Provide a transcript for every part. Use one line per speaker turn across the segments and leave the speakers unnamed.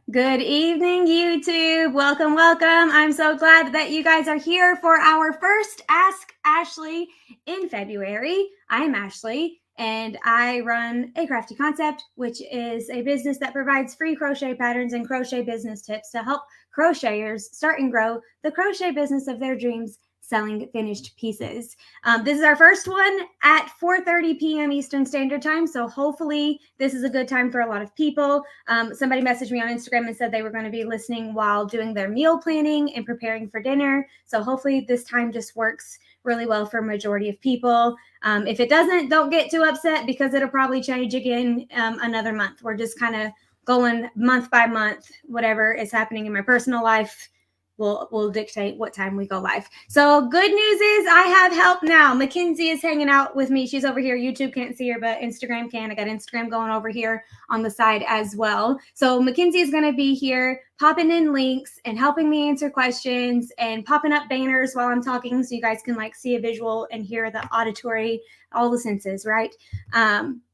Good evening, YouTube. Welcome, welcome. I'm so glad that you guys are here for our first Ask Ashley in February. I'm Ashley, and I run A Crafty Concept, which is a business that provides free crochet patterns and crochet business tips to help crocheters start and grow the crochet business of their dreams, selling finished pieces. This is our first one at 4:30 p.m. Eastern Standard Time, so hopefully this is a good time for a lot of people. Somebody messaged me on Instagram and said they were going to be listening while doing their meal planning and preparing for dinner, so hopefully this time just works really well for a majority of people. If it doesn't, don't get too upset because it'll probably change again another month. We're just kind of going month by month. Whatever is happening in my personal life will dictate what time we go live. So good news is I have help now. Mackenzie is hanging out with me. She's over here. YouTube can't see her, but Instagram can. I got Instagram going over here on the side as well. So Mackenzie is going to be here popping in links and helping me answer questions and popping up banners while I'm talking so you guys can like see a visual and hear the auditory, all the senses, right?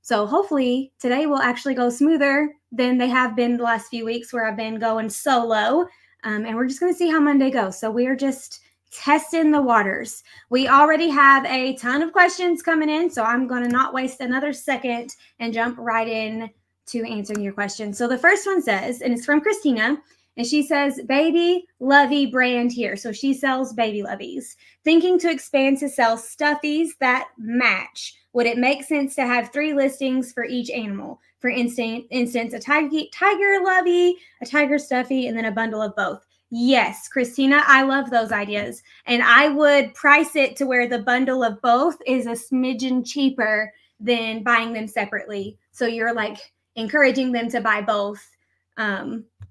So hopefully today will actually go smoother than they have been the last few weeks where I've been going solo. And we're just going to see how Monday goes. So we're just testing the waters. We already have a ton of questions coming in, so I'm going to not waste another second and jump right in to answering your questions. So the first one says, and it's from Christina, and she says, baby lovey brand here. So she sells baby loveys. Thinking to expand to sell stuffies that match. Would it make sense to have 3 listings for each animal? For instance, a tiger lovey, a tiger stuffy, and then a bundle of both. Yes, Christina, I love those ideas. And I would price it to where the bundle of both is a smidgen cheaper than buying them separately. So you're like encouraging them to buy both.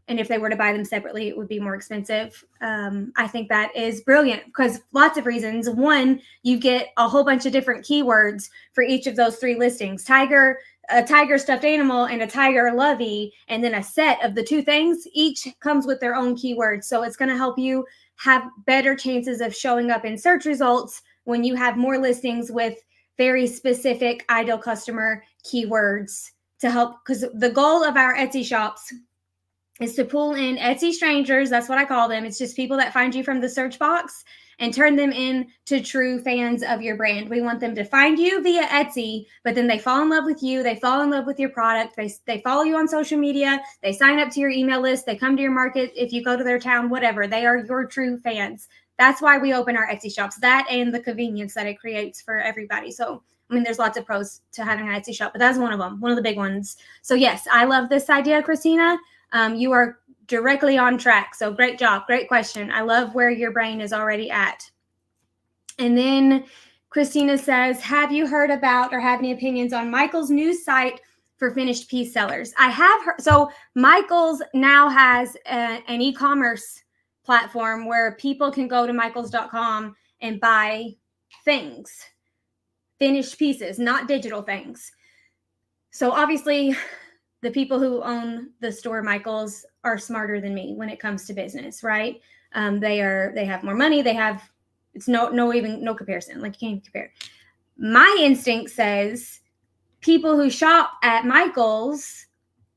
And if they were to buy them separately, it would be more expensive. I think that is brilliant because lots of reasons. One, you get a whole bunch of different keywords for each of those 3 listings. A tiger stuffed animal and a tiger lovey, and then a set of the 2 things. Each comes with their own keywords. So it's going to help you have better chances of showing up in search results when you have more listings with very specific ideal customer keywords to help. Because the goal of our Etsy shops is to pull in Etsy strangers. That's what I call them. It's just people that find you from the search box and turn them into true fans of your brand. We want them to find you via Etsy, but then they fall in love with you. They fall in love with your product. They follow you on social media. They sign up to your email list. They come to your market. If you go to their town, whatever, they are your true fans. That's why we open our Etsy shops, that and the convenience that it creates for everybody. So, I mean, there's lots of pros to having an Etsy shop, but that's one of them, one of the big ones. So yes, I love this idea, Christina. You are directly on track. So great job. Great question. I love where your brain is already at. And then Christina says, have you heard about or have any opinions on Michael's new site for finished piece sellers? I have heard. So Michael's now has an e-commerce platform where people can go to michaels.com and buy things, finished pieces, not digital things. So obviously the people who own the store Michaels are smarter than me when it comes to business, right? They have more money. It's no comparison. Like you can't even compare. My instinct says people who shop at Michaels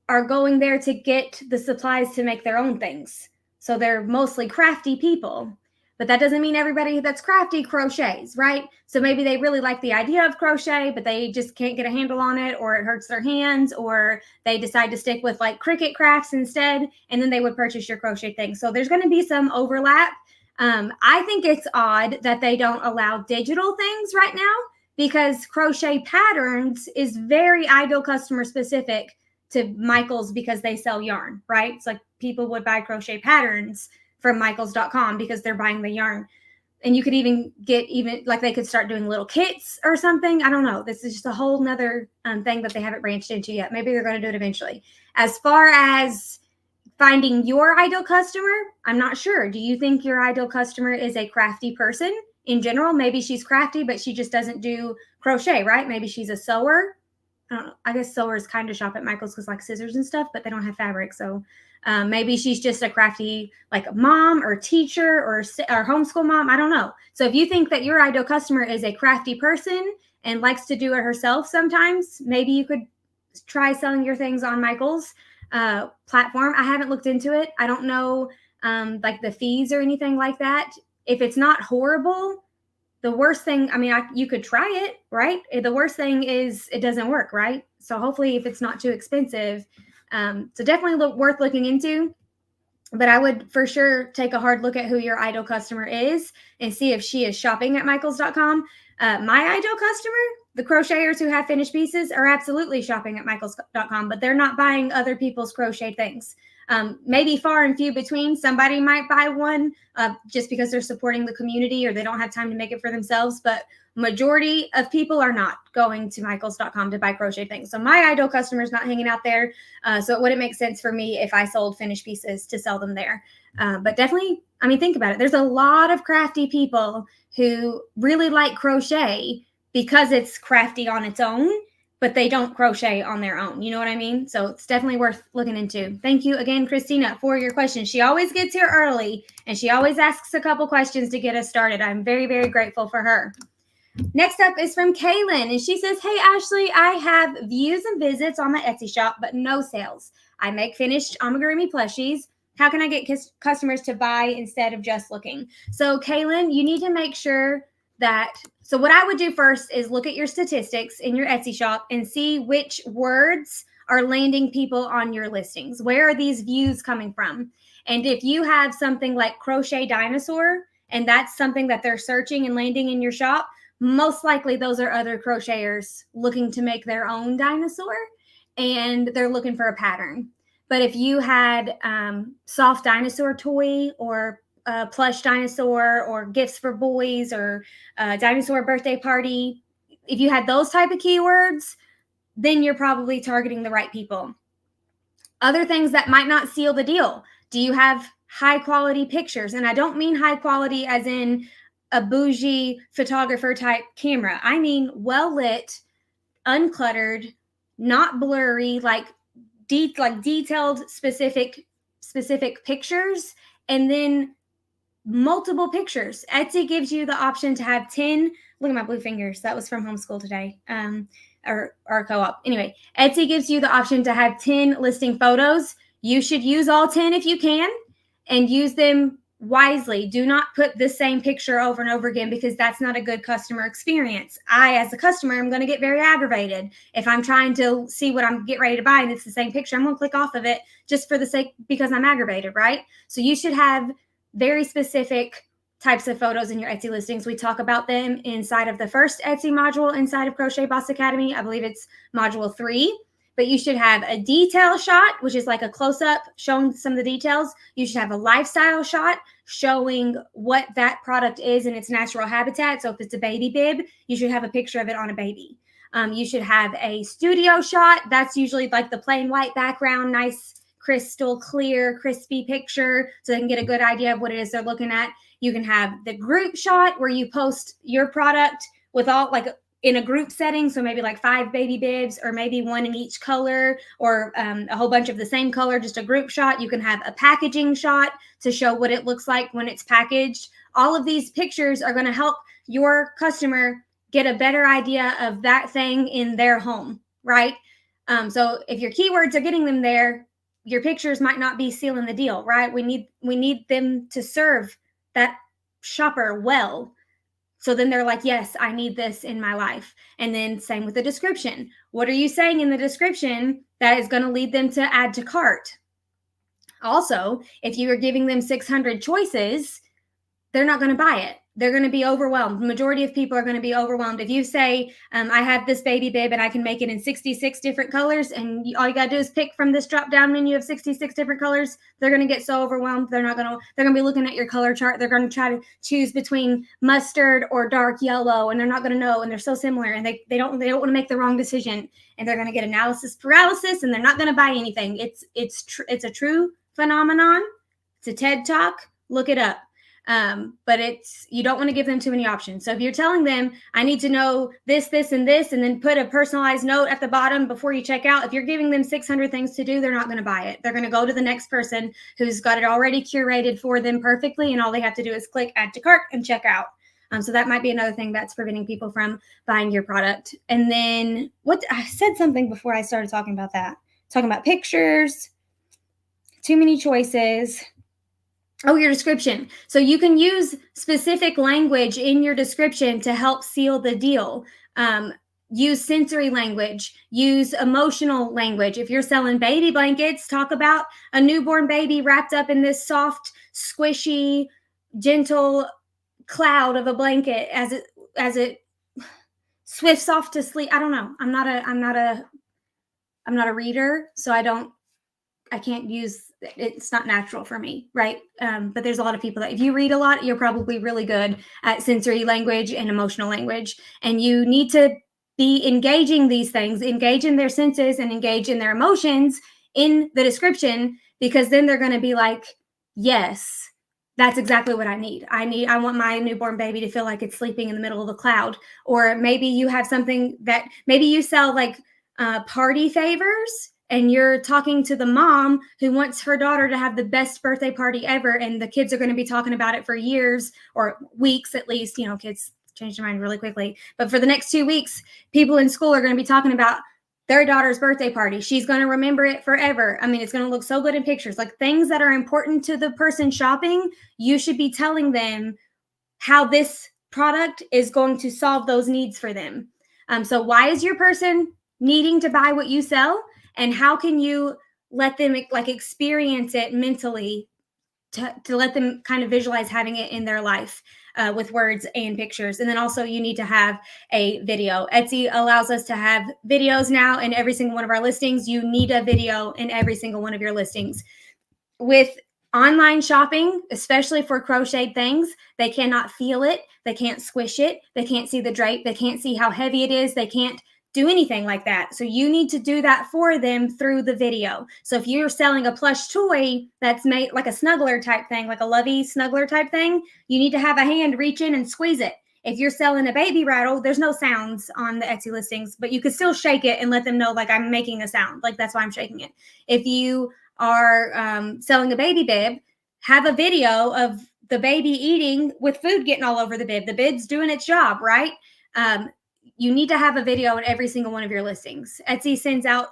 are going there to get the supplies to make their own things. So they're mostly crafty people. But that doesn't mean everybody that's crafty crochets, right? So maybe they really like the idea of crochet, but they just can't get a handle on it, or it hurts their hands, or they decide to stick with like Cricut crafts instead, and then they would purchase your crochet thing. So there's going to be some overlap. I think it's odd that they don't allow digital things right now because crochet patterns is very ideal customer specific to Michaels because they sell yarn, right? It's like people would buy crochet patterns from michaels.com because they're buying the yarn. And you could even get like they could start doing little kits or something. I don't know. This is just a whole nother thing that they haven't branched into yet. Maybe they're going to do it eventually. As far as finding your ideal customer, I'm not sure. Do you think your ideal customer is a crafty person in general? Maybe she's crafty, but she just doesn't do crochet, right? Maybe she's a sewer. I don't know. I guess sewers kind of shop at Michael's because like scissors and stuff, but they don't have fabric. So maybe she's just a crafty like mom or teacher or homeschool mom. I don't know. So if you think that your ideal customer is a crafty person and likes to do it herself sometimes, maybe you could try selling your things on Michael's. platform. I haven't looked into it. I don't know like the fees or anything like that. If it's not horrible, the worst thing, I mean, you could try it, right? The worst thing is it doesn't work, right? So hopefully if it's not too expensive, so definitely worth looking into. But I would for sure take a hard look at who your ideal customer is and see if she is shopping at michaels.com. My ideal customer, the crocheters who have finished pieces, are absolutely shopping at michaels.com, but they're not buying other people's crochet things. Maybe far and few between. Somebody might buy one just because they're supporting the community or they don't have time to make it for themselves. But majority of people are not going to michaels.com to buy crochet things. So my ideal customer is not hanging out there. So it wouldn't make sense for me if I sold finished pieces to sell them there. But definitely, I mean, think about it. There's a lot of crafty people who really like crochet because it's crafty on its own, but they don't crochet on their own. You know what I mean? So it's definitely worth looking into. Thank you again, Christina, for your question. She always gets here early and she always asks a couple questions to get us started. I'm very, very grateful for her. Next up is from Kaylin, and she says, hey, Ashley, I have views and visits on my Etsy shop, but no sales. I make finished amigurumi plushies. How can I get customers to buy instead of just looking? So, Kaylin, you need to make sure that, so what I would do first is look at your statistics in your Etsy shop and see which words are landing people on your listings. Where are these views coming from? And if you have something like crochet dinosaur, and that's something that they're searching and landing in your shop, most likely those are other crocheters looking to make their own dinosaur and they're looking for a pattern. But if you had soft dinosaur toy or plush dinosaur or gifts for boys or dinosaur birthday party, if you had those type of keywords, then you're probably targeting the right people. Other things that might not seal the deal. Do you have high quality pictures? And I don't mean high quality as in a bougie photographer type camera. I mean well lit, uncluttered, not blurry, like detailed specific pictures, and then multiple pictures. Etsy gives you the option to have 10. Look at my blue fingers. That was from homeschool today. Or co-op. Anyway, Etsy gives you the option to have 10 listing photos. You should use all 10 if you can and use them wisely. Do not put the same picture over and over again because that's not a good customer experience. I, as a customer, am going to get very aggravated if I'm trying to see what I'm getting ready to buy and it's the same picture. I'm going to click off of it just for the sake because I'm aggravated, right? So you should have very specific types of photos in your Etsy listings. We talk about them inside of the first Etsy module inside of Crochet Boss Academy. I believe it's module 3. But you should have a detail shot, which is like a close-up showing some of the details. You should have a lifestyle shot showing what that product is in its natural habitat. So if it's a baby bib, you should have a picture of it on a baby. You should have a studio shot. That's usually like the plain white background, nice, crystal clear, crispy picture so they can get a good idea of what it is they're looking at. You can have the group shot where you post your product with all like in a group setting, so maybe like 5 baby bibs or maybe one in each color or a whole bunch of the same color, just a group shot. You can have a packaging shot to show what it looks like when it's packaged. All of these pictures are going to help your customer get a better idea of that thing in their home, right? So if your keywords are getting them there, your pictures might not be sealing the deal, right? We need them to serve that shopper well. So then they're like, yes, I need this in my life. And then same with the description. What are you saying in the description that is going to lead them to add to cart? Also, if you are giving them 600 choices, they're not going to buy it. They're going to be overwhelmed. The majority of people are going to be overwhelmed. If you say, I have this baby bib and I can make it in 66 different colors, and all you got to do is pick from this drop-down menu of 66 different colors, they're going to get so overwhelmed. They're going to be looking at your color chart. They're going to try to choose between mustard or dark yellow, and they're not going to know, and they're so similar, and they don't want to make the wrong decision, and they're going to get analysis paralysis, and they're not going to buy anything. It's a true phenomenon. It's a TED Talk. Look it up. But you don't want to give them too many options. So if you're telling them, I need to know this, this, and this, and then put a personalized note at the bottom before you check out, if you're giving them 600 things to do, they're not going to buy it. They're going to go to the next person who's got it already curated for them perfectly. And all they have to do is click add to cart and check out. So that might be another thing that's preventing people from buying your product. And then I said something before I started talking about that, talking about pictures. too many choices. Oh, your description. So you can use specific language in your description to help seal the deal. Use sensory language, use emotional language. If you're selling baby blankets, talk about a newborn baby wrapped up in this soft, squishy, gentle cloud of a blanket as it swifts off to sleep. I don't know. I'm not a reader, so I can't use, it's not natural for me, right? But there's a lot of people that if you read a lot, you're probably really good at sensory language and emotional language. And you need to be engaging these things, engage in their senses and engage in their emotions in the description, because then they're going to be like, yes, that's exactly what I need. I want my newborn baby to feel like it's sleeping in the middle of a cloud. Or maybe you have something that maybe you sell like party favors, and you're talking to the mom who wants her daughter to have the best birthday party ever, and the kids are going to be talking about it for years or weeks at least. You know, kids change their mind really quickly. But for the next 2 weeks, people in school are going to be talking about their daughter's birthday party. She's going to remember it forever. I mean, it's going to look so good in pictures. Like things that are important to the person shopping, you should be telling them how this product is going to solve those needs for them. So why is your person needing to buy what you sell? And how can you let them like experience it mentally to let them kind of visualize having it in their life with words and pictures? And then also you need to have a video. Etsy allows us to have videos now in every single one of our listings. You need a video in every single one of your listings. With online shopping, especially for crocheted things, they cannot feel it. They can't squish it. They can't see the drape. They can't see how heavy it is. They can't do anything like that. So you need to do that for them through the video. So if you're selling a plush toy that's made like a snuggler type thing, like a lovey snuggler type thing, you need to have a hand reach in and squeeze it. If you're selling a baby rattle, there's no sounds on the Etsy listings, but you could still shake it and let them know like I'm making a sound. Like that's why I'm shaking it. If you are selling a baby bib, have a video of the baby eating with food getting all over the bib. The bib's doing its job, right? You need to have a video in every single one of your listings. Etsy sends out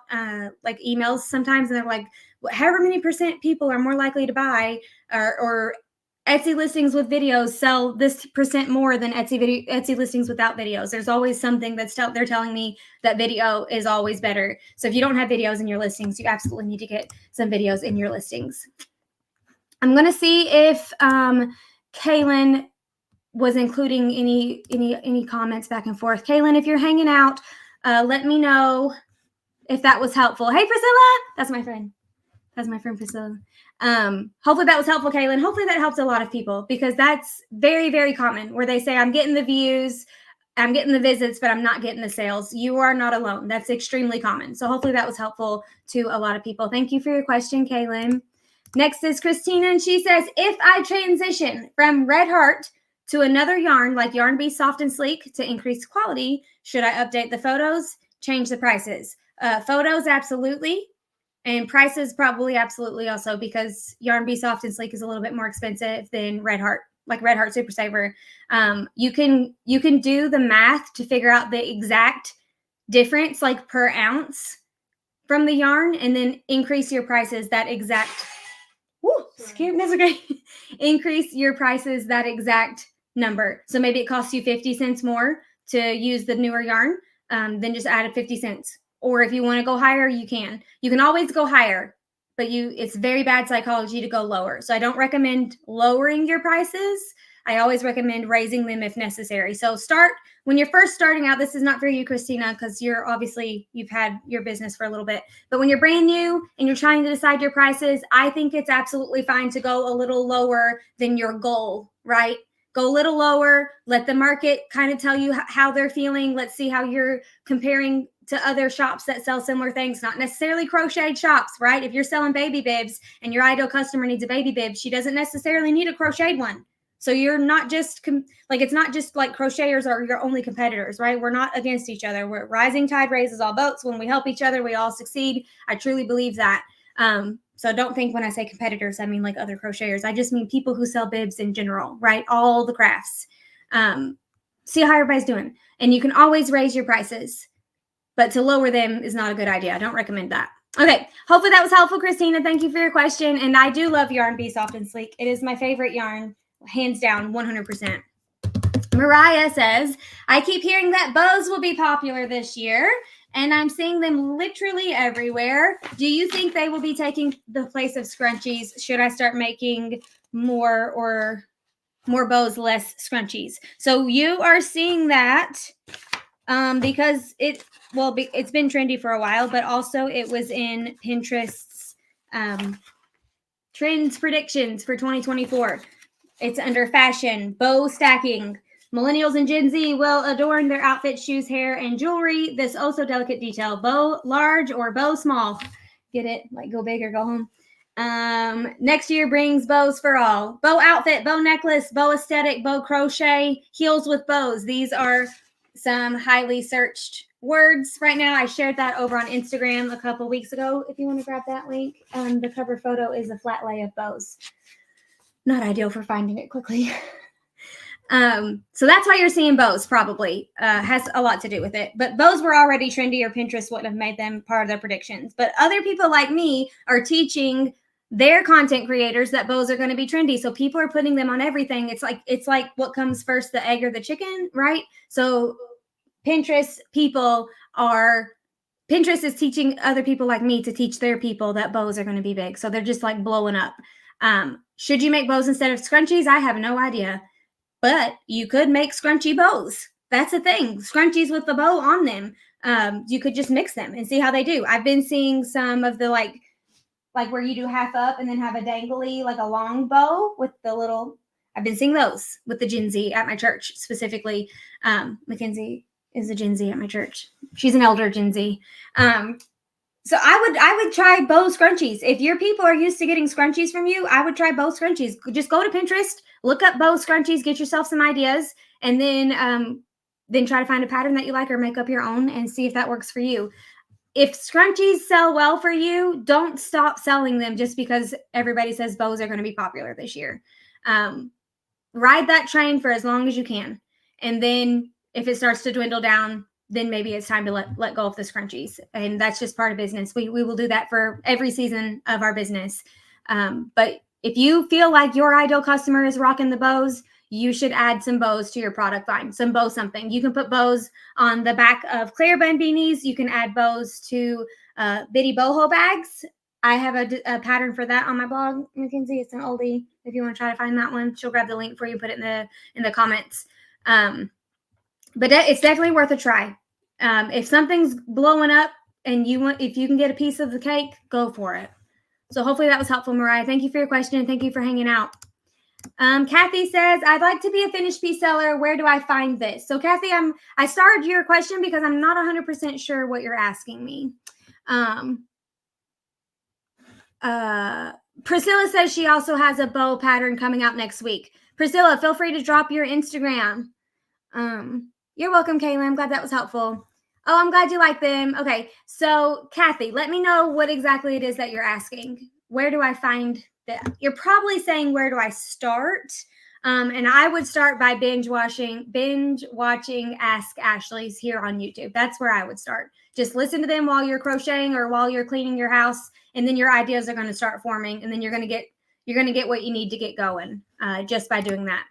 like emails sometimes, and they're like, however many % people are more likely to buy, or Etsy listings with videos sell this % more than Etsy listings without videos. There's always something they're telling me that video is always better. So if you don't have videos in your listings, you absolutely need to get some videos in your listings. I'm going to see if Kaylin was including any comments back and forth. Kaylin, if you're hanging out, let me know if that was helpful. Hey, Priscilla, that's my friend. That's my friend Priscilla. Hopefully that was helpful, Kaylin. Hopefully that helps a lot of people, because that's very, very common where they say, I'm getting the views, I'm getting the visits, but I'm not getting the sales. You are not alone. That's extremely common. So hopefully that was helpful to a lot of people. Thank you for your question, Kaylin. Next is Christina, and she says, if I transition from Red Heart to another yarn like Yarn Bee Soft and Sleek to increase quality, should I update the photos, change the prices? Photos, absolutely. And prices probably absolutely also, because Yarn Bee Soft and Sleek is a little bit more expensive than Red Heart, like Red Heart Super Saver. You can do the math to figure out the exact difference, like per ounce from the yarn, and then increase your prices that exact. That's okay. Increase your prices that exact number. So maybe it costs you 50 cents more to use the newer yarn, then just add 50 cents. Or if you want to go higher, you can. You can always go higher, but it's very bad psychology to go lower. So I don't recommend lowering your prices. I always recommend raising them if necessary. So when you're first starting out. This is not for you, Christina, because you've had your business for a little bit. But when you're brand new and you're trying to decide your prices, I think it's absolutely fine to go a little lower than your goal, right? Go a little lower. Let the market kind of tell you how they're feeling. Let's see how you're comparing to other shops that sell similar things, not necessarily crocheted shops, right? If you're selling baby bibs and your ideal customer needs a baby bib, she doesn't necessarily need a crocheted one. So you're not just it's not just like crocheters are your only competitors, right? We're not against each other. We're rising tide raises all boats. When we help each other, we all succeed. I truly believe that. So don't think when I say competitors, I mean like other crocheters. I just mean people who sell bibs in general, right? All the crafts. See how everybody's doing. And you can always raise your prices, but to lower them is not a good idea. I don't recommend that. Okay, hopefully that was helpful, Christina. Thank you for your question. And I do love yarn Be Soft and Sleek. It is my favorite yarn, hands down, 100%. Mariah says, I keep hearing that bows will be popular this year, and I'm seeing them literally everywhere. Do you think they will be taking the place of scrunchies? Should I start making more bows, less scrunchies? So you are seeing that because it's been trendy for a while, but also it was in Pinterest's trends predictions for 2024. It's under fashion, bow stacking. Millennials and Gen Z will adorn their outfits, shoes, hair, and jewelry. This also delicate detail, bow large or bow small. Get it? Like go big or go home. Next year brings bows for all. Bow outfit, bow necklace, bow aesthetic, bow crochet, heels with bows. These are some highly searched words right now. I shared that over on Instagram a couple weeks ago. If you want to grab that link, the cover photo is a flat lay of bows. Not ideal for finding it quickly. So that's why you're seeing bows, probably has a lot to do with it. But bows were already trendy, or Pinterest wouldn't have made them part of their predictions. But other people like me are teaching their content creators that bows are going to be trendy. So people are putting them on everything. It's like what comes first, the egg or the chicken, right? So Pinterest is teaching other people like me to teach their people that bows are going to be big. So they're just like blowing up. Should you make bows instead of scrunchies? I have no idea. But you could make scrunchy bows. That's the thing. Scrunchies with the bow on them. You could just mix them and see how they do. I've been seeing some of the like where you do half up and then have a dangly, like a long bow with the little. I've been seeing those with the Gen Z at my church specifically. Mackenzie is a Gen Z at my church. She's an elder Gen Z. So I would try bow scrunchies. If your people are used to getting scrunchies from you, I would try bow scrunchies. Just go to Pinterest, look up bow scrunchies, get yourself some ideas, and then try to find a pattern that you like or make up your own and see if that works for you. If scrunchies sell well for you, don't stop selling them just because everybody says bows are going to be popular this year. Ride that train for as long as you can. And then if it starts to dwindle down, then maybe it's time to let go of the scrunchies. And that's just part of business. We will do that for every season of our business. But if you feel like your ideal customer is rocking the bows, you should add some bows to your product line, some bow something. You can put bows on the back of clear bun beanies. You can add bows to bitty boho bags. I have a pattern for that on my blog, Mackenzie. It's an oldie. If you want to try to find that one, she'll grab the link for you, put it in the comments. But it's definitely worth a try. If something's blowing up and if you can get a piece of the cake, go for it. So hopefully that was helpful, Mariah. Thank you for your question and thank you for hanging out. Kathy says, I'd like to be a finished piece seller. Where do I find this? So Kathy, I started your question because I'm not 100% sure what you're asking me. Priscilla says she also has a bow pattern coming out next week. Priscilla, feel free to drop your Instagram. You're welcome, Kayla. I'm glad that was helpful. Oh, I'm glad you like them. Okay, so Kathy, let me know what exactly it is that you're asking. Where do I find that? You're probably saying, where do I start? And I would start by binge watching Ask Ashley's here on YouTube. That's where I would start. Just listen to them while you're crocheting or while you're cleaning your house, and then your ideas are going to start forming, and then you're going to get what you need to get going just by doing that.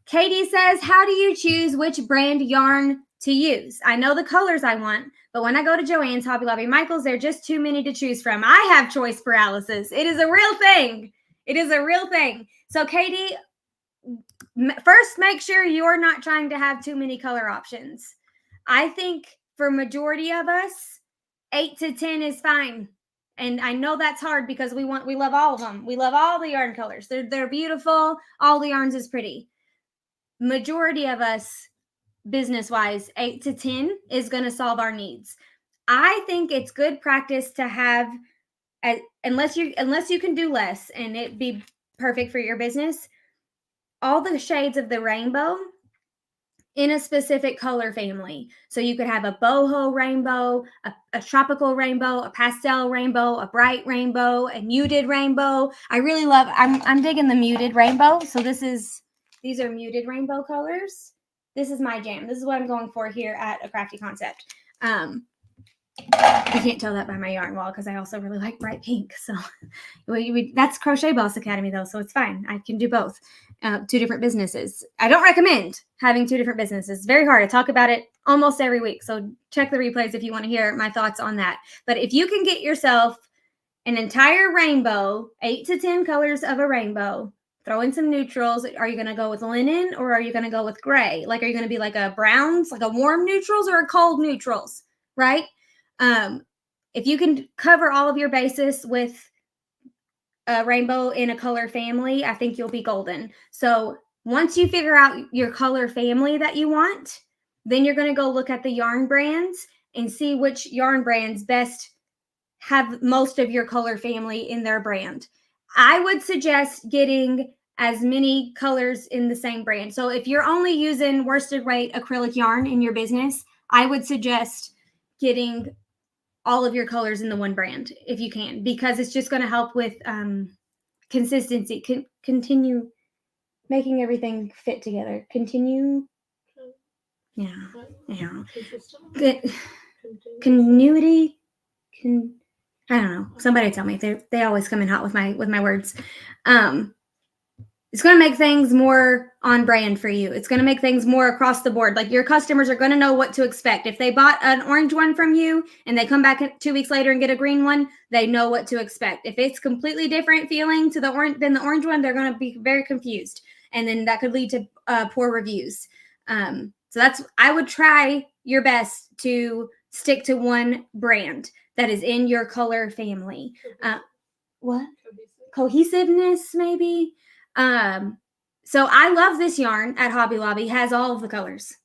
Katie says, how do you choose which brand yarn to use? I know the colors I want, but when I go to JoAnns, Hobby Lobby, Michael's, there are just too many to choose from. I have choice paralysis. It is a real thing. It is a real thing. So Katie, first, make sure you're not trying to have too many color options. I think for majority of us, 8 to 10 is fine. And I know that's hard because we love all of them. We love all the yarn colors. They're beautiful. All the yarns is pretty. Majority of us, business-wise, 8 to 10 is going to solve our needs. I think it's good practice to have, unless you can do less and it be perfect for your business, all the shades of the rainbow in a specific color family. So you could have a boho rainbow, a tropical rainbow, a pastel rainbow, a bright rainbow, a muted rainbow. I really love, I'm digging the muted rainbow. So these are muted rainbow colors. This is my jam. This is what I'm going for here at A Crafty Concept. You can't tell that by my yarn wall because I also really like bright pink. So that's Crochet Boss Academy though, so it's fine. I can do both. 2 different businesses. I don't recommend having 2 different businesses. It's very hard. I talk about it almost every week. So check the replays if you want to hear my thoughts on that. But if you can get yourself an entire rainbow, 8 to 10 colors of a rainbow, throw in some neutrals. Are you going to go with linen or are you going to go with gray? Like, are you going to be like a browns, like a warm neutrals or a cold neutrals, right? If you can cover all of your bases with a rainbow in a color family, I think you'll be golden. So once you figure out your color family that you want, then you're going to go look at the yarn brands and see which yarn brands best have most of your color family in their brand. I would suggest getting as many colors in the same brand. So if you're only using worsted weight acrylic yarn in your business, I would suggest getting all of your colors in the one brand if you can, because it's just going to help with consistency. Continue making everything fit together. Continue. Yeah. Continuity. I don't know. Somebody tell me. They always come in hot with my words. It's going to make things more on brand for you. It's going to make things more across the board. Like, your customers are going to know what to expect. If they bought an orange one from you and they come back 2 weeks later and get a green one, they know what to expect. If it's completely different feeling to the orange one, they're going to be very confused. And then that could lead to poor reviews. So I would try your best to stick to one brand that is in your color family. What? Cohesiveness, maybe. So I love this yarn at Hobby Lobby. It has all of the colors,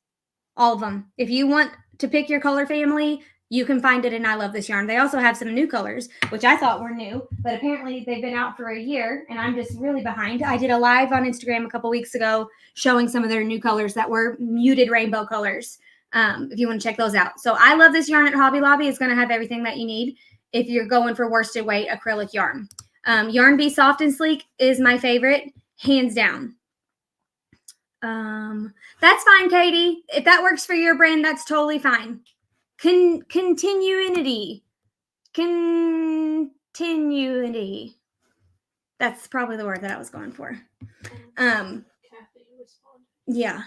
all of them. If you want to pick your color family, you can find it in I Love This Yarn. They also have some new colors, which I thought were new, but apparently they've been out for a year and I'm just really behind. I did a live on Instagram a couple weeks ago showing some of their new colors that were muted rainbow colors. If you want to check those out. So I Love This Yarn at Hobby Lobby is going to have everything that you need if you're going for worsted weight acrylic yarn. Yarn Bee Soft and Sleek is my favorite, hands down. That's fine, Katie. If that works for your brand, that's totally fine. Continuity. That's probably the word that I was going for. Yeah.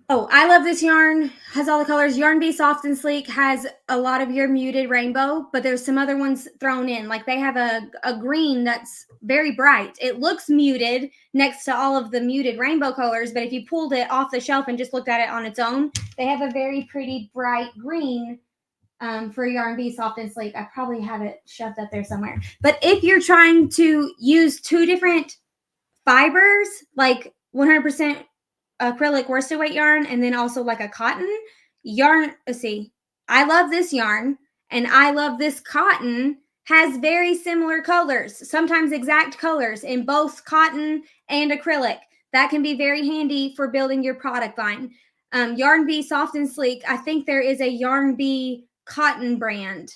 Oh, I Love This Yarn has all the colors. Yarn Bee Soft and Sleek has a lot of your muted rainbow, but there's some other ones thrown in. Like, they have a green that's very bright. It looks muted next to all of the muted rainbow colors, but if you pulled it off the shelf and just looked at it on its own, they have a very pretty bright green for Yarn Bee Soft and Sleek. I probably have it shoved up there somewhere. But if you're trying to use 2 different fibers, like 100% acrylic worsted weight yarn and then also like a cotton yarn, let's see, I Love This Yarn and I Love This Cotton has very similar colors, sometimes exact colors in both cotton and acrylic. That can be very handy for building your product line. Yarn Bee Soft and Sleek, I think there is a Yarn Bee cotton brand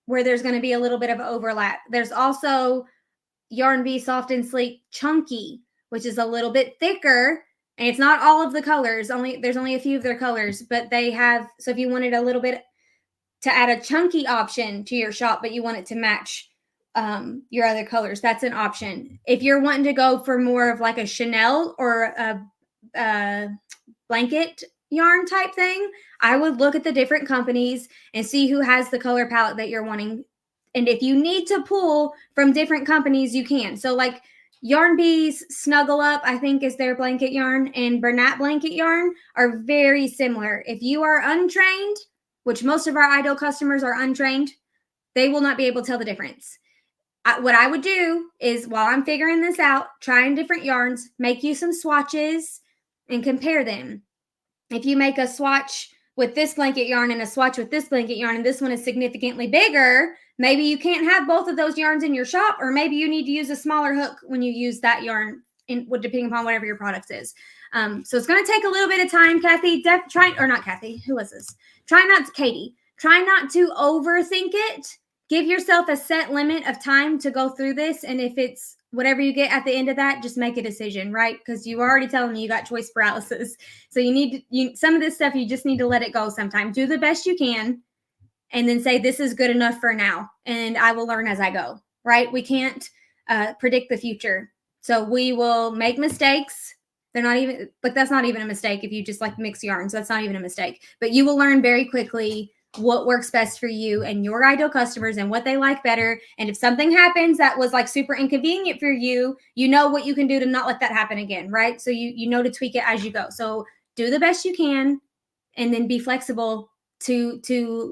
where there's going to be a little bit of overlap. There's also Yarn Bee Soft and Sleek Chunky, which is a little bit thicker. And it's not all of the colors, there's only a few of their colors, but they have, so if you wanted a little bit to add a chunky option to your shop, but you want it to match your other colors, that's an option. If you're wanting to go for more of like a Chanel or a blanket yarn type thing, I would look at the different companies and see who has the color palette that you're wanting. And if you need to pull from different companies, you can. So like, Yarn Bee's Snuggle Up, I think, is their blanket yarn, and Bernat blanket yarn are very similar. If you are untrained, which most of our ideal customers are untrained, they will not be able to tell the difference. What I would do is, while I'm figuring this out, trying different yarns, make you some swatches and compare them. If you make a swatch with this blanket yarn and a swatch with this blanket yarn, and this one is significantly bigger, maybe you can't have both of those yarns in your shop, or maybe you need to use a smaller hook when you use that yarn, depending upon whatever your product is. So it's going to take a little bit of time, Kathy. Katie. Try not to overthink it. give yourself a set limit of time to go through this. And if it's whatever you get at the end of that, just make a decision, right? Because you already telling me you got choice paralysis. So some of this stuff, you just need to let it go sometime. Do the best you can and then say, this is good enough for now. And I will learn as I go, right? We can't predict the future. So we will make mistakes. They're not even, like, that's not even a mistake if you just like mix yarns. That's not even a mistake. But you will learn very quickly what works best for you and your ideal customers and what they like better. And if something happens that was like super inconvenient for you, you know what you can do to not let that happen again, right? So you know to tweak it as you go. So do the best you can and then be flexible to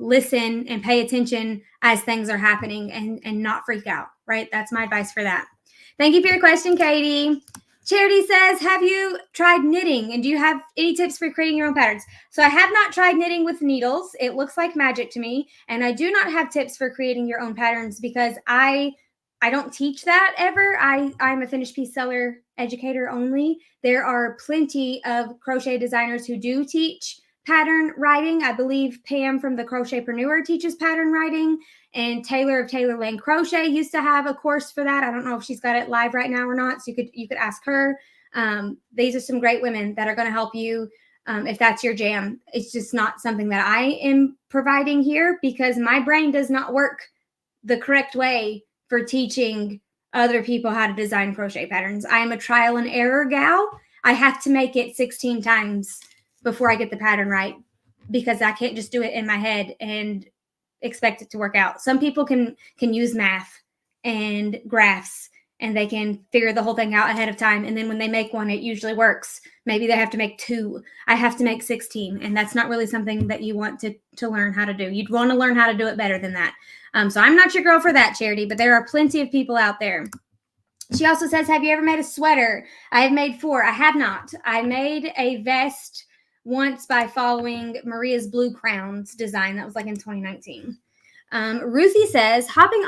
listen and pay attention as things are happening and not freak out, right? That's my advice for that. Thank you for your question, Katie. Charity says, have you tried knitting and do you have any tips for creating your own patterns? So I have not tried knitting with needles. It looks like magic to me. And I do not have tips for creating your own patterns because I don't teach that ever. I'm a finished piece seller educator only. There are plenty of crochet designers who do teach pattern writing. I believe Pam from the Crochetpreneur teaches pattern writing, and Taylor of Taylor Lane Crochet used to have a course for that. I don't know if she's got it live right now or not, so you could ask her. These are some great women that are going to help you if that's your jam. It's just not something that I am providing here because my brain does not work the correct way for teaching other people how to design crochet patterns. I am a trial and error gal. I have to make it 16 times before I get the pattern right because I can't just do it in my head and expect it to work out. Some people can use math and graphs and they can figure the whole thing out ahead of time. And then when they make one, it usually works. Maybe they have to make 2. I have to make 16. And that's not really something that you want to learn how to do. You'd want to learn how to do it better than that. So I'm not your girl for that, Charity, but there are plenty of people out there. She also says, have you ever made a sweater? I have made 4. I have not. I made a vest once by following Maria's Blue Crowns design. That was like in 2019. Ruthie says, hoping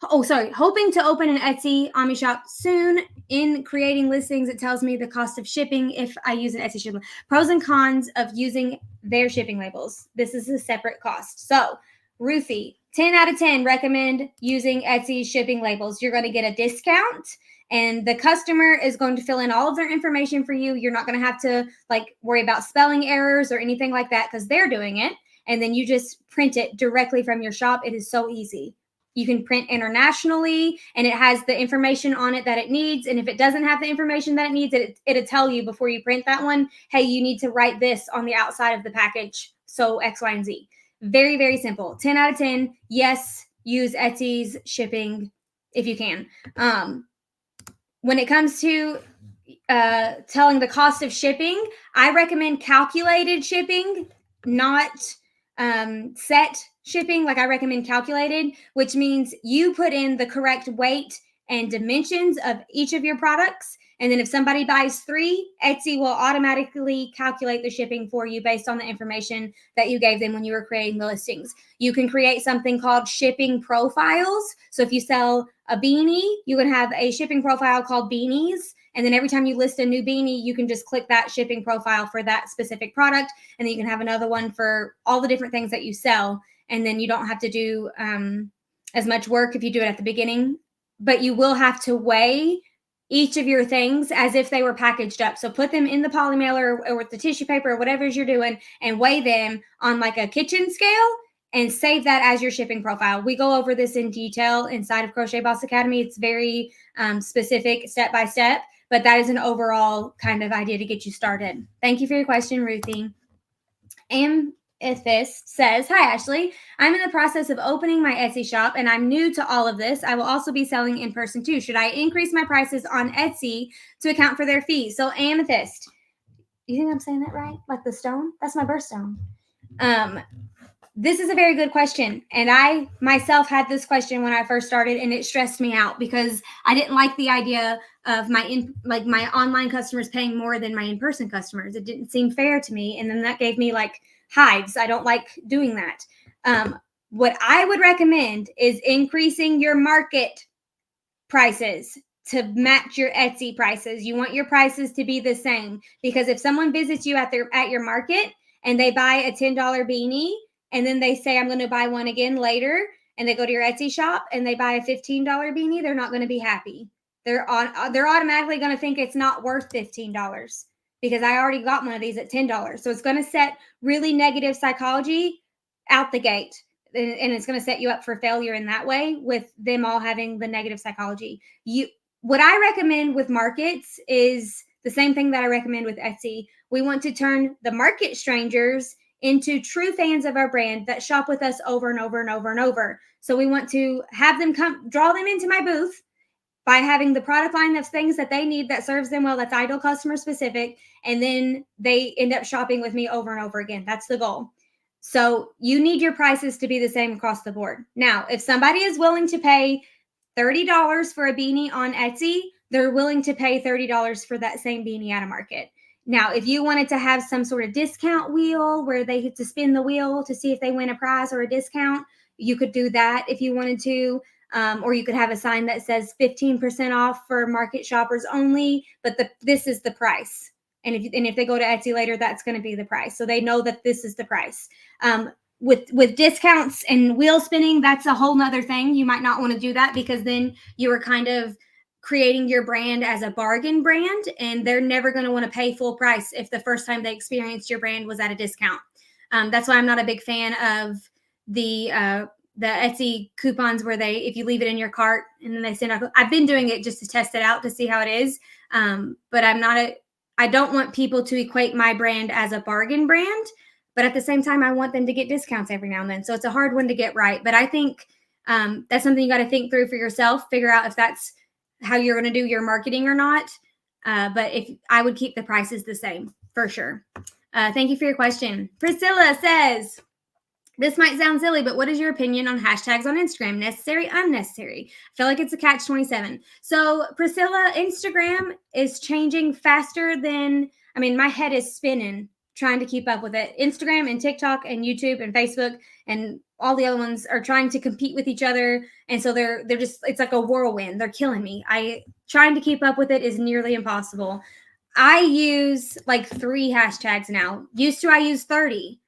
to open an Etsy Ami shop soon. In creating listings, it tells me the cost of shipping if I use an Etsy ship. Pros and cons of using their shipping labels. This is a separate cost. So, Ruthie, 10 out of 10 recommend using Etsy shipping labels. You're going to get a discount and the customer is going to fill in all of their information for you. You're not going to have to like worry about spelling errors or anything like that because they're doing it. And then you just print it directly from your shop. It is so easy. You can print internationally and it has the information on it that it needs. And if it doesn't have the information that it needs, it'll tell you before you print that one, hey, you need to write this on the outside of the package. So X, Y, and Z. Very, very simple. 10 out of 10. Yes, use Etsy's shipping if you can. When it comes to telling the cost of shipping, I recommend calculated shipping, not set shipping. Like I recommend calculated, which means you put in the correct weight and dimensions of each of your products. And then if somebody buys 3, Etsy will automatically calculate the shipping for you based on the information that you gave them when you were creating the listings. You can create something called shipping profiles. So if you sell a beanie, you can have a shipping profile called beanies. And then every time you list a new beanie, you can just click that shipping profile for that specific product. And then you can have another one for all the different things that you sell. And then you don't have to do as much work if you do it at the beginning. But you will have to weigh each of your things as if they were packaged up. So put them in the poly mailer or with the tissue paper or whatever you're doing and weigh them on like a kitchen scale and save that as your shipping profile. We go over this in detail inside of Crochet Boss Academy. It's very specific step by step, but that is an overall kind of idea to get you started. Thank you for your question, Ruthie. Amethyst says, hi, Ashley. I'm in the process of opening my Etsy shop and I'm new to all of this. I will also be selling in person too. Should I increase my prices on Etsy to account for their fees? So Amethyst, you think I'm saying that right? Like the stone? That's my birthstone. This is a very good question. And I myself had this question when I first started and it stressed me out because I didn't like the idea of my online customers paying more than my in-person customers. It didn't seem fair to me. And then that gave me like hives. I don't like doing that. What I would recommend is increasing your market prices to match your Etsy prices. You want your prices to be the same because if someone visits you at your market and they buy a $10 beanie and then they say, I'm going to buy one again later, and they go to your Etsy shop and they buy a $15 beanie, they're not going to be happy. They're automatically going to think it's not worth $15 because I already got one of these at $10. So it's going to set really negative psychology out the gate. And it's going to set you up for failure in that way with them all having the negative psychology. What I recommend with markets is the same thing that I recommend with Etsy. We want to turn the market strangers into true fans of our brand that shop with us over and over and over and over. So we want to have them draw them into my booth by having the product line of things that they need that serves them well, that's ideal customer specific, and then they end up shopping with me over and over again. That's the goal. So you need your prices to be the same across the board. Now, if somebody is willing to pay $30 for a beanie on Etsy, they're willing to pay $30 for that same beanie at a market. Now, if you wanted to have some sort of discount wheel where they get to spin the wheel to see if they win a prize or a discount, you could do that if you wanted to. Or you could have a sign that says 15% off for market shoppers only, but this is the price. And if they go to Etsy later, that's going to be the price. So they know that this is the price. With discounts and wheel spinning, that's a whole nother thing. You might not want to do that because then you are kind of creating your brand as a bargain brand, and they're never going to want to pay full price if the first time they experienced your brand was at a discount. That's why I'm not a big fan of the Etsy coupons where if you leave it in your cart and then they send out. I've been doing it just to test it out to see how it is. But I don't want people to equate my brand as a bargain brand, but at the same time, I want them to get discounts every now and then. So it's a hard one to get right. But I think that's something you got to think through for yourself, figure out if that's how you're going to do your marketing or not. But if I would keep the prices the same for sure. Thank you for your question. Priscilla says, this might sound silly, but what is your opinion on hashtags on Instagram? Necessary, unnecessary? I feel like it's a catch-27. So Priscilla, Instagram is changing faster than, my head is spinning trying to keep up with it. Instagram and TikTok and YouTube and Facebook and all the other ones are trying to compete with each other. And so they're just, it's like a whirlwind. They're killing me. Trying to keep up with it is nearly impossible. I use like 3 hashtags now. Used to I use 30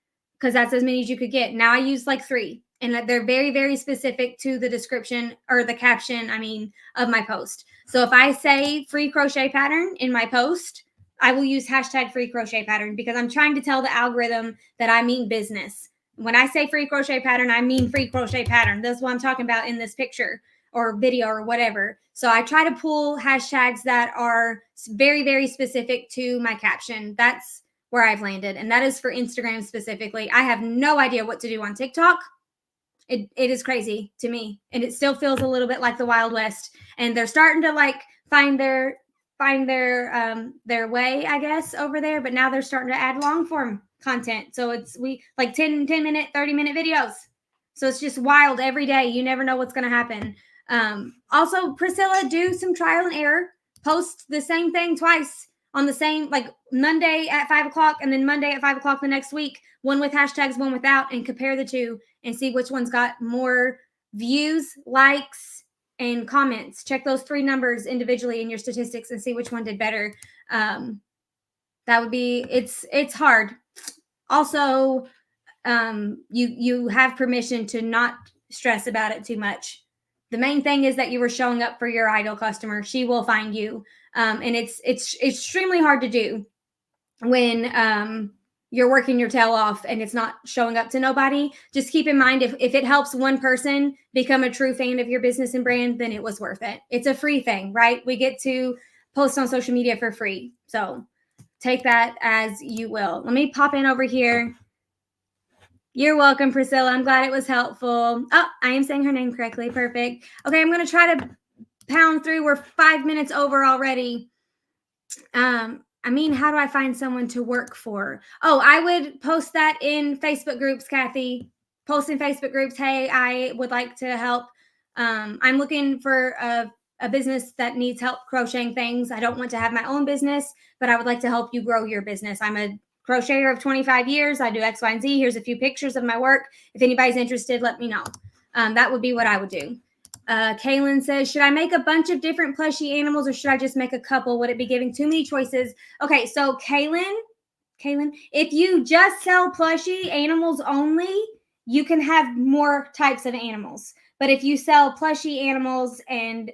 because that's as many as you could get. Now I use like 3. And they're very, very specific to the description or the caption, of my post. So if I say free crochet pattern in my post, I will use hashtag free crochet pattern because I'm trying to tell the algorithm that I mean business. When I say free crochet pattern, I mean free crochet pattern. That's what I'm talking about in this picture or video or whatever. So I try to pull hashtags that are very, very specific to my caption. That's where I've landed. And that is for Instagram specifically. I have no idea what to do on TikTok. It is crazy to me. And it still feels a little bit like the Wild West. And they're starting to find their way, I guess, over there. But now they're starting to add long form content. So it's 10 minute, 30-minute videos. So it's just wild every day. You never know what's going to happen. Also, Priscilla, do some trial and error. Post the same thing twice on the same, Monday at 5 o'clock and then Monday at 5 o'clock the next week. One with hashtags, one without, and compare the two and see which one's got more views, likes, and comments. Check those 3 numbers individually in your statistics and see which one did better. That would be, it's hard. Also, you have permission to not stress about it too much. The main thing is that you were showing up for your ideal customer. She will find you. And it's extremely hard to do when you're working your tail off and it's not showing up to nobody. Just keep in mind, if it helps one person become a true fan of your business and brand, then it was worth it. It's a free thing, right? We get to post on social media for free. So take that as you will. Let me pop in over here. You're welcome, Priscilla. I'm glad it was helpful. Oh, I am saying her name correctly. Perfect. Okay, I'm going to try to pound through. We're 5 minutes over already. How do I find someone to work for? Oh, I would post that in Facebook groups, Kathy. Post in Facebook groups. Hey, I would like to help. I'm looking for a business that needs help crocheting things. I don't want to have my own business, but I would like to help you grow your business. I'm a crocheter of 25 years. I do X, Y, and Z. Here's a few pictures of my work. If anybody's interested, let me know. That would be what I would do. Kaylin says, should I make a bunch of different plushie animals or should I just make a couple? Would it be giving too many choices? Okay, so Kaylin, if you just sell plushie animals only, you can have more types of animals. But if you sell plushie animals and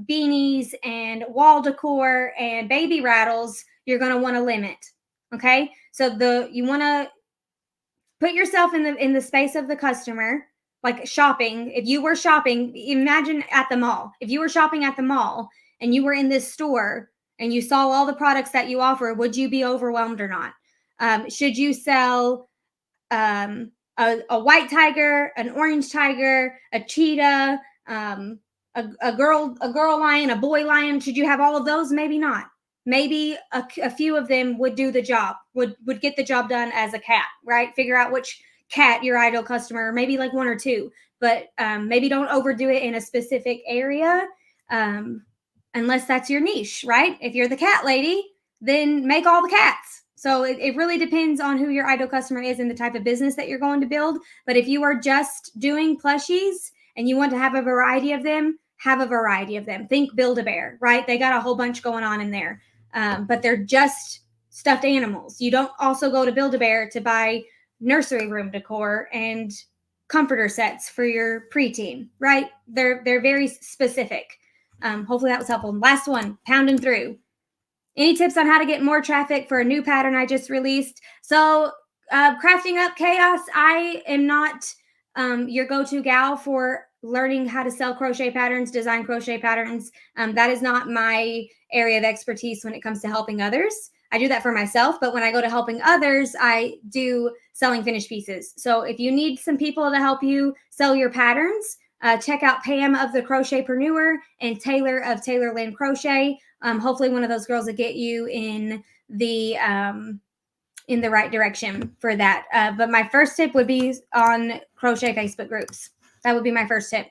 beanies and wall decor and baby rattles, you're going to want to limit. Okay. So you want to put yourself in the space of the customer, like shopping. If you were shopping, imagine at the mall. If you were shopping at the mall and you were in this store and you saw all the products that you offer, would you be overwhelmed or not? Should you sell a white tiger, an orange tiger, a cheetah, a girl lion, a boy lion? Should you have all of those? Maybe not. Maybe a few of them would do the job, would get the job done as a cat, right? Figure out which cat your ideal customer, maybe like one or two, but maybe don't overdo it in a specific area unless that's your niche, right? If you're the cat lady, then make all the cats. So it really depends on who your ideal customer is and the type of business that you're going to build. But if you are just doing plushies and you want to have a variety of them, have a variety of them. Think Build-A-Bear, right? They got a whole bunch going on in there. But they're just stuffed animals. You don't also go to Build-A-Bear to buy nursery room decor and comforter sets for your preteen, right? They're very specific. Hopefully that was helpful. Last one, pounding through. Any tips on how to get more traffic for a new pattern I just released? So Crafting Up Chaos, I am not your go-to gal for learning how to sell crochet patterns, design crochet patterns. That is not my area of expertise when it comes to helping others. I do that for myself, but when I go to helping others, I do selling finished pieces. So if you need some people to help you sell your patterns, check out Pam of the Crochetpreneur and Taylor of Taylor Lynn Crochet. Hopefully one of those girls will get you in the right direction for that. But my first tip would be on crochet Facebook groups. That would be my first tip.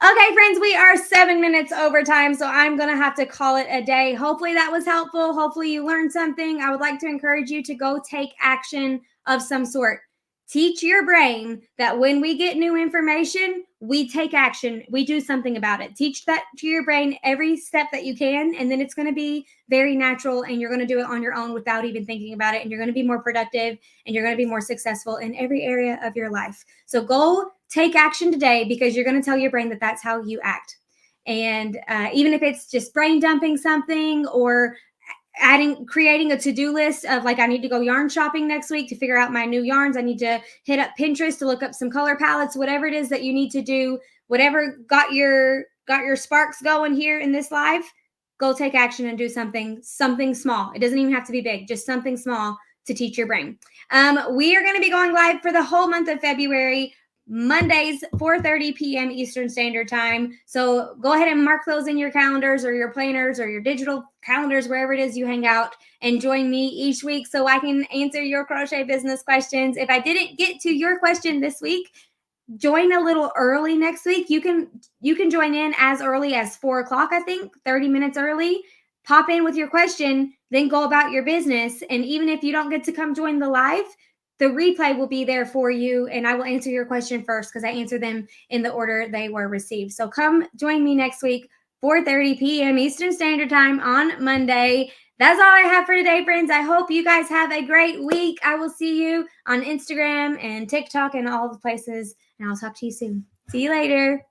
Okay, friends, we are 7 minutes over time, so I'm going to have to call it a day. Hopefully that was helpful. Hopefully you learned something. I would like to encourage you to go take action of some sort. Teach your brain that when we get new information, we take action. We do something about it. Teach that to your brain every step that you can, and then it's going to be very natural, and you're going to do it on your own without even thinking about it, and you're going to be more productive, and you're going to be more successful in every area of your life. So go take action today, because you're going to tell your brain that that's how you act. And even if it's just brain dumping something or creating a to-do list of like, I need to go yarn shopping next week to figure out my new yarns. I need to hit up Pinterest to look up some color palettes, whatever it is that you need to do, whatever got your sparks going here in this live, go take action and do something small. It doesn't even have to be big, just something small to teach your brain. We are going to be going live for the whole month of February, Mondays, 4:30 p.m. Eastern Standard Time. So go ahead and mark those in your calendars or your planners or your digital calendars, wherever it is you hang out, and join me each week so I can answer your crochet business questions. If I didn't get to your question this week, join a little early next week. You can join in as early as 4 o'clock, I think, 30 minutes early. Pop in with your question, then go about your business. And even if you don't get to come join the live, the replay will be there for you, and I will answer your question first because I answer them in the order they were received. So come join me next week, 4:30 p.m. Eastern Standard Time on Monday. That's all I have for today, friends. I hope you guys have a great week. I will see you on Instagram and TikTok and all the places, and I'll talk to you soon. See you later.